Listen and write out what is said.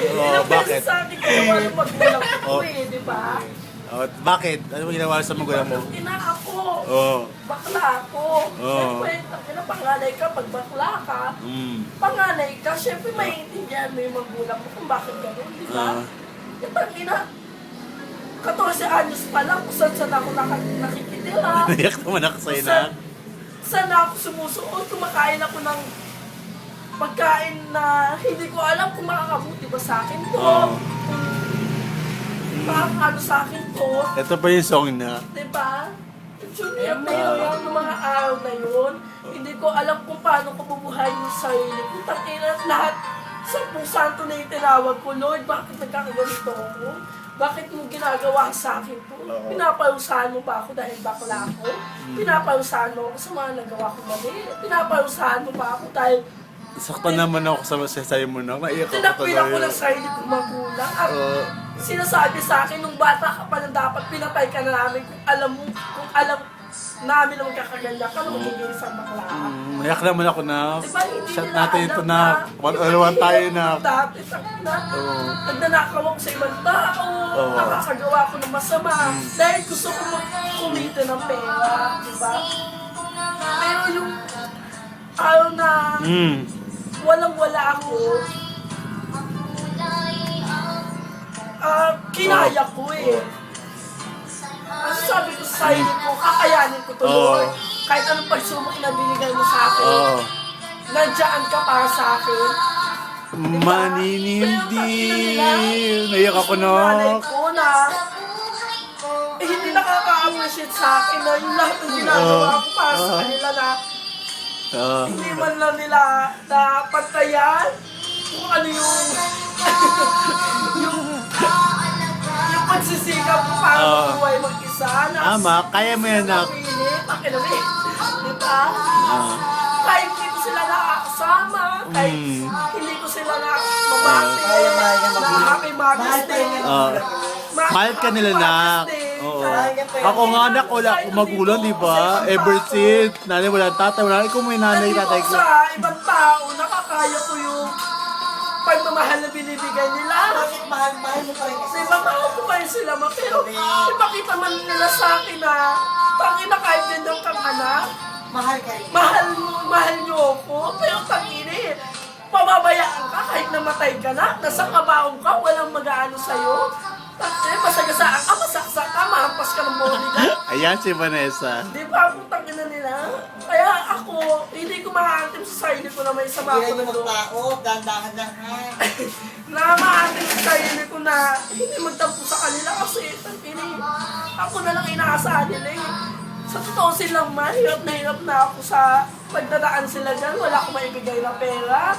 Ilang bakit? beses sa akin ginawa ng magulang ko Oh. di ba? Bakit? Ano mo ginawa sa magulang mo? Ina ako. Oo. Bakla ako. Oo. Siyempre, panganay ka, pag bakla ka, panganay ka, siyempre maiintindihan mo yung magulang mo kung bakit gano'n, di ba? Yung tangina, 14 anyos pa lang, kung saan ako nakikitira. Naiyak naman ako sa'yo na. Saan ako sumusuot, kumakain ako ng pagkain na hindi ko alam kung makakabuti ba sa akin to. Kung makakano sa akin to. Ito pa yung song na. Diba? Junior na yun, ng mga araw na yun. Hindi ko alam kung paano ko bubuhay yung sarili ko. Takina lahat, 10 santo na yung tinawag ko, Lord, bakit nagkakaganito ako? Bakit mo ginagawa sa akin to? Pinaparusahan mo ba ako dahil bakla ako? Pinaparusahan mo ako sa mga nagawa ko mali? Pinaparusahan mo ba ako dahil Sakto naman ako sa sa'yo mo na. Naiyak ako tinakpilan ko talaga. ng sarili kong magulang? At sinasabi sa akin, nung bata ka pa na dapat pinatay ka na namin kung alam namin na magkakaganda ka, na magiging isang bakla ka. Naiyak naman ako na. Diba, hindi Shot nila natin alam ito na. One-on-one tayo na. Dati, nagnanakaw ako sa ibang tao, nakakagawa ko ng masama, dahil gusto ko kumita ng pera, diba? Pero yung araw na walang-wala ako, kinaya ko eh. Ang sabi ko sa sarili ko, kakayanin ko to, Lord. Kahit anong pagsubok na binigay mo sa akin, nandiyan ka para sa akin. Maninindi. Naiyak ako na. Nanay ko na, hindi nakaka-appreciate sa akin na yung lahat ng ginagawa ko para sa kanila na hindi man lang nila napantayan kung ano yung yung pagsisikap ko para mabuhay mag-isa na Kaya mo yan na. Pakinamit. Diba? Kahit hindi ko sila nakakasama, kahit hindi ko sila nakakabate, na happy Mother's Day. Mahal ka nila na. Ako nga anak, wala akong magulang, di ba? Ever since, nanay wala tatay, wala ikaw may nanay, tatay ko. Sa ibang tao, nakakaya ko yung pagmamahal na binibigay nila. Bakit mahal mo pa rin kasi? Diba, mahal ko pa rin sila, pero ipakita man nila sa akin na tangina kahit gandang kang anak, Mahal ka rin. mahal niyo ako, pero tangina eh. Pababayaan ka kahit namatay ka na, nasa kabaong ka, walang mag-aano sa'yo. Masagasaan ka, masaksak ka, mahampas ka ng bodyguard. Ayan si Vanessa. Di ba, putang ina nila? Kaya ako, hindi ko maaantim sa sarili ko na may sama Hindi ko rin na yung doon. magtao, dandahan lang ha. Na maaantim sa sarili ko na hindi magtampo sa kanila kasi tangina ako na lang inaasahan nila eh. Sa totoo silang man, hirap na ako sa pagdadaan sila dyan. Wala akong maibigay na pera.